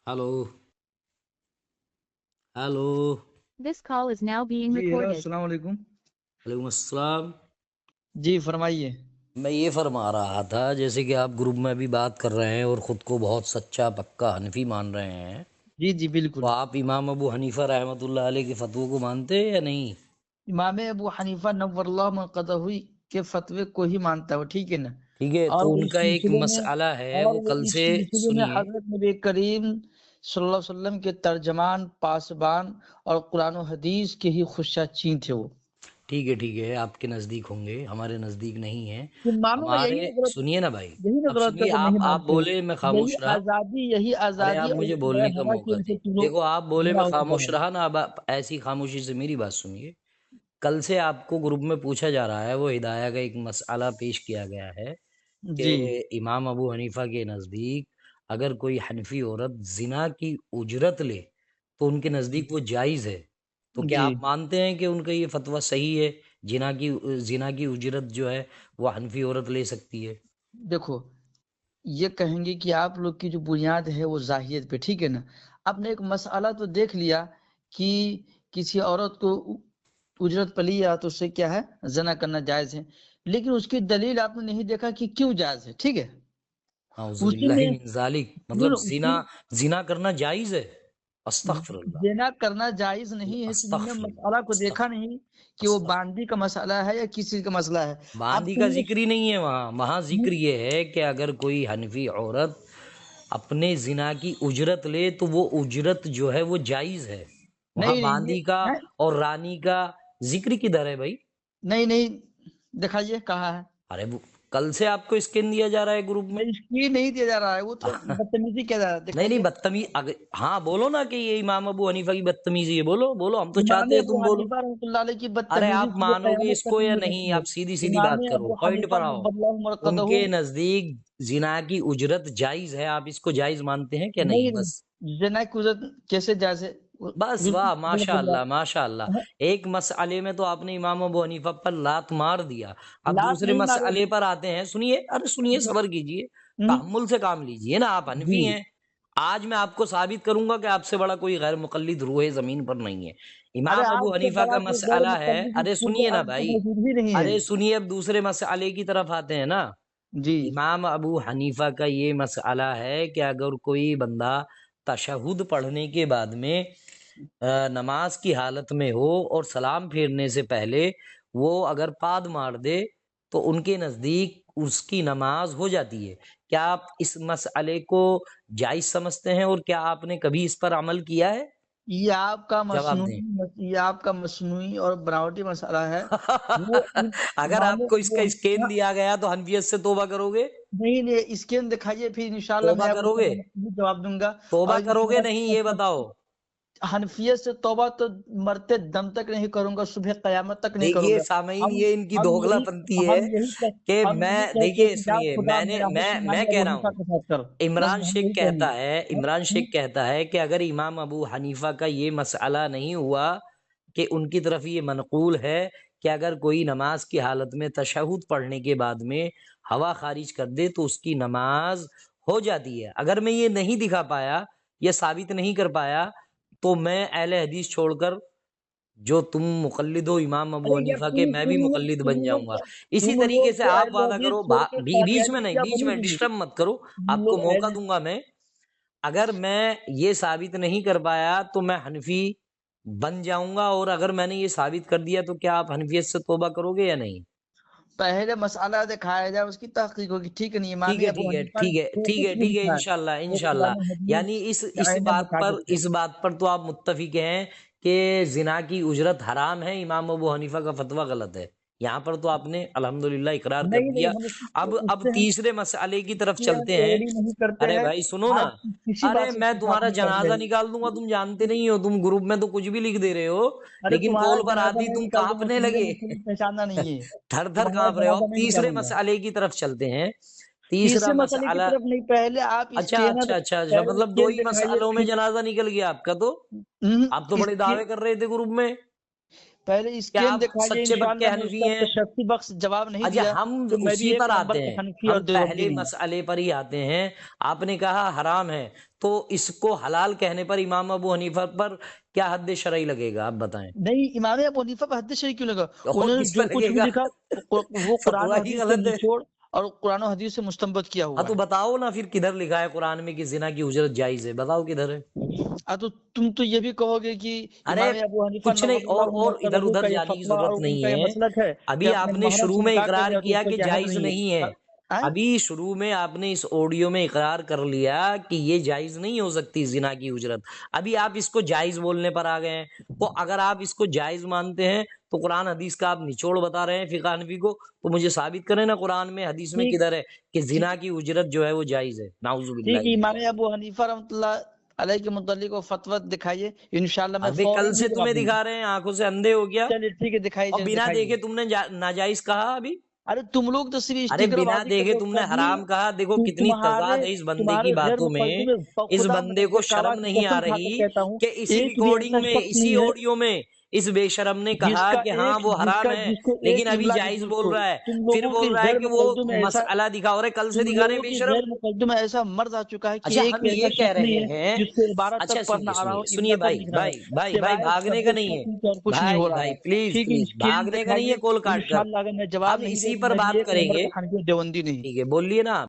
Hello. Hello. This call is now being जी hello, recorded. अस्सलाम वालेकुम। वालेकुम अस्सलाम। जी फरमाइए। मैं ये फरमा रहा था, जैसे कि आप ग्रुप में अभी बात कर रहे हैं और ख़ुद को बहुत सच्चा पक्का हनफी मान रहे हैं, जी जी तो बिल्कुल। आप इमाम अबू हनीफ़ा रहमतुल्लाह अलैह के फतवों को मानते हैं या नहीं? इमाम अबू हनीफा नव्वरल्लाहु मरक़दहू के फतवे को ही मानता है, ठीक है ना। ठीक है, और तो इस उनका एक सिलसिले में मसला है, और वो वो कल इस से सिलसिले में सुनिए। हजरत नबी करीम सल्लल्लाहु अलैहि वसल्लम के तर्जमान, पासबान और कुरान और हदीस के ही खुशाचीन थे वो। ठीक है, आपके नज़दीक होंगे, हमारे नज़दीक नहीं है। तो मानूंगा, हमारे सुनिए ना भाई, यही ना अब गलत सुनिए, करके नहीं आप मानते। बोले मैं खामोश रहा। अरे यही आप मुझे आजादी और बोलने का हवा की मौका इनसे दें। तीनों देखो, आप बोले गुना मैं हो चुका खामोश है। रहा ना, अब आप ऐसी खामोशी से मेरी बात सुनिए। कल से आपको ग्रुप में पूछा जा रहा है, वो हिदाया का एक मसला पेश किया गया है कि जी इमाम अबू हनीफा के नज़दीक अगर कोई हनफी औरत जिना की उजरत ले तो उनके नज़दीक वो जायज़ है। तो क्या जी आप मानते हैं कि उनका ये फतवा सही है? जिना की उजरत जो है वो हनफी औरत ले सकती है? देखो, ये कहेंगे कि आप लोग की जो बुनियाद है वो जाहियत पे, ठीक है ना। आपने एक मसला तो देख लिया कि किसी औरत को उजरत पे लिया तो उससे क्या है, जना करना जायज है, लेकिन उसकी दलील आपने नहीं देखा कि क्यों जायज है, ठीक है। उसी नाउज़ुबिल्लाहि में मिन ज़ालिक, मतलब सुनो, उसी जिना करना जायज़ है? अस्तगफिरुल्लाह, जना करना जायज नहीं है, तुमने अस्तगफिरुल्लाह, मसला को देखा अस्तगफिरुल्लाह, नहीं कि वो अस्तगफिरुल्लाह। बांदी का मसला है या किस चीज का मसला है। अब बांदी का तुमने जिक्र ही नहीं है वहाँ। वहाँ जिक्र ये है कि अगर कोई हनफी औरत अपने जिना की उजरत ले तो वो उजरत जो है वो जायज़ है। वहाँ नहीं नहीं ये बांदी का नहीं और रानी का जिक्र किधर है भाई? नहीं नहीं, दिखाइए कहाँ है। अरे वो कल से आपको स्कैन दिया जा रहा है ग्रुप में। नहीं, इसकी नहीं दिया जा रहा है, वो तो बदतमीजी किया जा रहा है, नहीं, दिखाइए। बदतमीज अगर हाँ बोलो ना कि ये इमाम अबू हनीफा की बदतमीजी है, बोलो बोलो, हम तो इमाम चाहते हैं अबू तुम बोलो। हनीफा रहमतुल्लाह अलैह की अरे बदतमीजी आप सुबह मानोगे कयामत तक इसको या नहीं नहीं? होती है। आप सीधी सीधी इमाम बात करो, अबू पॉइंट हनीफा पर आओ। नव्वरल्लाहु मरक़दहू, उनके नजदीक जिना की उजरत जायज है, आप इसको जायज मानते हैं क्या? नहीं, नहीं बस। जना की उजरत कैसे जैसे, बस बिल्कुल वाह, गलत बोल रहा माशाअल्लाह माशाअल्लाह। है। एक मसले में तो आपने इमाम अबू हनीफा पर लात मार दिया। अब लात दूसरे नहीं मारे। मसले पर आते हैं, सुनिए, अरे सुनिए, सब्र कीजिए, तहम्मुल से काम लीजिए ना, आप जी हनफी हैं। आज मैं आपको साबित करूंगा कि आपसे बड़ा कोई गैर मुकल्लिद रूह ज़मीन पर नहीं है। अरे इमाम अबू आज से हनीफा का बड़ा कोई गैर मसला है। मुक़ल्लिद अरे खुद सुनिए ना अब तो भाई, मौजूद ही नहीं है। अरे सुनिए, अब दूसरे मसले की तरफ आते हैं ना। जी इमाम अबू हनीफा का ये मसला है कि अगर कोई बंदा तशहुद पढ़ने के बाद में नमाज की हालत में हो और सलाम फेरने से पहले वो अगर पाद मार दे तो उनके नज़दीक उसकी नमाज हो जाती है। क्या आप इस मसले को जायज़ समझते हैं और क्या आपने कभी इस पर अमल किया है? जवाब दें। ये आपका मसनूई और बनावटी मसाला है। वो अगर इमाम आपको अबू इसका स्कैन हनीफा, दिया गया तो हनफियत से तौबा करोगे? नहीं नहीं स्कैन दिखाइए, फिर इंशाल्लाह तौबा मैं आपको करोगे? भी जवाब दूंगा। तौबा और करोगे नहीं, ये बताओ। हनफियत से तौबा तो मरते दम तक नहीं करूंगा, सुबह कयामत तक नहीं देखिए करूंगा। सामीन, हम ये इनकी हम यही दोगलापंती है हम यही कि हम यही मैं, कहते हैं देखिए कि जा सुनिए, खुदा मेरा हुक्म मैं मानी कह अबू रहा हनीफा हूँ, के साथ कर। बस इमरान हम शेख यही कहता कहेंगे। है, इमरान शेख कहता है कि अगर इमाम अबू हनीफा का ये मसला नहीं हुआ कि उनकी तरफ ये मनकूल है कि अगर कोई नमाज की हालत में तशहुद पढ़ने के बाद में हवा खारिज कर दे तो उसकी नमाज हो जाती है, अगर मैं ये नहीं दिखा पाया, ये साबित नहीं कर पाया, तो मैं अहले हदीस छोड़कर जो तुम मुकल्लिद हो इमाम अबू अरे यार, हनीफा के, मैं भी मुकल्लिद बन जाऊंगा। इसी तुम तरीके लोग से तो आप अहले वादा हदीस करो, छोड़ के बीच में कादियानी नहीं, क्या बीच में बनोगी। डिस्टर्ब मत करो, तुम आपको लोग मौका अहले, दूंगा मैं। अगर मैं ये साबित नहीं कर पाया तो मैं हनफी बन जाऊंगा, और अगर मैंने ये साबित कर दिया तो क्या आप हनफियत से तौबा करोगे या नहीं? पहले मसाला दिखाया जाए, उसकी तहकीक होगी, ठीक है। नहीं, इमाम अबू हनीफा ने जो कुछ भी लिखा है इंशाल्लाह वो इंशाल्लाह। कुरान हदीस यानी के आईने मुताबिक है। इस बात पर तो आप मुत्तफिक हैं कि जिना की उजरत हराम है, इमाम अबू हनीफा का फतवा गलत है। यहाँ पर तो आपने अल्हम्दुलिल्लाह इकरार कर नहीं नहीं, दिया। हम अब उससे हम तीसरे मसले की तरफ उससे हम चलते हैं। एड़ी नहीं करते अरे हैं। भाई सुनो ना, आप किसी अरे बात से मैं इत्तेफाक तुम्हारा नहीं कर जनाजा रहे। निकाल दूंगा, तुम जानते नहीं हो, तुम ग्रुप में तो कुछ भी लिख दे रहे हो, अरे लेकिन तुम्हारा कॉल पर जनाजा आती नहीं तुम निकाल दूंगा, कांपने तुमने लगे। मुझसे पहचाना नहीं है। थर थर तुम्हारा कांप रहे हो। जनाजा अब नहीं तीसरे निकालूंगा। मसले की तरफ चलते हैं। तीसरा तीसरे मसले की मसला, तरफ नहीं, पहले आप स्कैनर, अच्छा, पहले मतलब दो स्कैन ही दिखाइए मसालों में फिर। जनाजा निकल गया आपका तो। आप तो बड़े दावे स्कैन, कर रहे थे ग्रुप में। पहले क्या स्कैन आप दिखाइए, सच्चे पक्के इंशाअल्लाह मैं हनफी इसका हैं? तशफ़ी बख्श जवाब नहीं अच्छा, दिया हम तो मैं भी उसी एक पर नंबर आते का हैं, हनफी हम और देवबंदी पहले नहीं। मसले पर ही आते हैं। आपने कहा हराम है, तो इसको हलाल कहने पर इमाम अबू हनीफा पर क्या हद शरई लगेगा, आप बताएं। नहीं, इमाम अबू हनीफा पर हद शरई क्यों लगा? और उन्होंने किस जो पर कुछ भी लगेगा? लिखा वो कुरान फतवा और ही हदीस से गलत है। निचोड़ और कुरान और हदीस से मुस्तंबत किया हाँ हुआ तो है। बताओ ना फिर किधर लिखा है कुरान में कि जिना की उजरत जायज है, बताओ किधर है। तो तुम तो ये भी कहोगे कि अरे इमाम अबू हनीफा कुछ नहीं, नव्वरल्लाहु और इधर मरकज़हू उधर का ये जाने की फतवा जरूरत और नहीं उनका ये है। मसलक है कि अभी अपने आपने महरम शुरू से में निकाह कर इकरार लिया तो किया उसको कि इजाज़त जायज नहीं नहीं है। है। हैं? अभी शुरू में आपने इस ऑडियो में इकरार कर लिया कि ये जायज नहीं हो सकती जिना की उजरत। अभी आप इसको जायज बोलने पर आ गए हैं। तो अगर आप इसको जायज मानते हैं तो कुरान हदीस का आप निचोड़ बता रहे हैं फिक़ह हनफी को, तो मुझे साबित करें ना कुरान में हदीस में ठीक किधर है कि ठीक जिना की उजरत जो है वो जायज है। नाउजुबिल्लाह ठीक, मिन इमाम ज़ालिक। अबू हनीफा रहमतुल्लाह अलैह के मुतल्लिक वो फतवा दिखाइए, इंशाल्लाह मैं अबे कल फौरन ही से जवाब तुम्हें दूंगा। दिखा रहे हैं, आंखों से अंधे हो गया। चलिए ठीक है, दिखाइए, और चलिए बिना दिखाइए। देखे तुमने नाजायज कहा अभी। अरे तुम लोग तो सिर्फ अरे बिना स्टिकरबाजी देखे करते हो, तुमने कभी हराम कहा। देखो कितनी तुम्हारे तजाद है इस बंदे की तुम्हारे गैर बातों मुकद्दम में। में इस खुदा मैं बंदे को काबा शर्म की नहीं आ कसम खाकर रही कहता हूँ, कि इसी एक भी रिकॉर्डिंग ऐसा में, शख्स इसी नहीं है ऑडियो में इस बेशरम ने कहा कि हाँ वो हराम जिसका है, जिसको लेकिन एक अभी इमला जायज नहीं बोल उसको। रहा है। तुम फिर लोगों के बोल रहा है गैर कि वो मुकद्दम में ऐसा मसला दिखा, और कल से तुम दिखा रहे लोगों हैं के बेशरम। गैर मुकद्दम में ऐसा मर्द आ चुका है कि अच्छा एक हम भी ये ऐसा कह शख्स नहीं रहे है हैं। जिसको इबारत अच्छा तक सुनिए पढ़ना आ रहा सुनिए हो, सुनिए इमला तक भाई लिखना आ रहा भाई हो, भाई भाई, सिवाय भागने का शब्द नहीं है। शक्ल के और कुछ नहीं हो भाई रहा भाई है। प्लीज ठीक है, प्लीज, स्कैन भागने का नहीं है दिखाइए, कॉल काट कर। इंशाल्लाह अगर मैं जवाब हम नहीं दिया इसी तो पर मैं भी बात एक नंबर करेंगे। का हनफी और देवबंदी नहीं। ठीक है, बोलिए ना आप।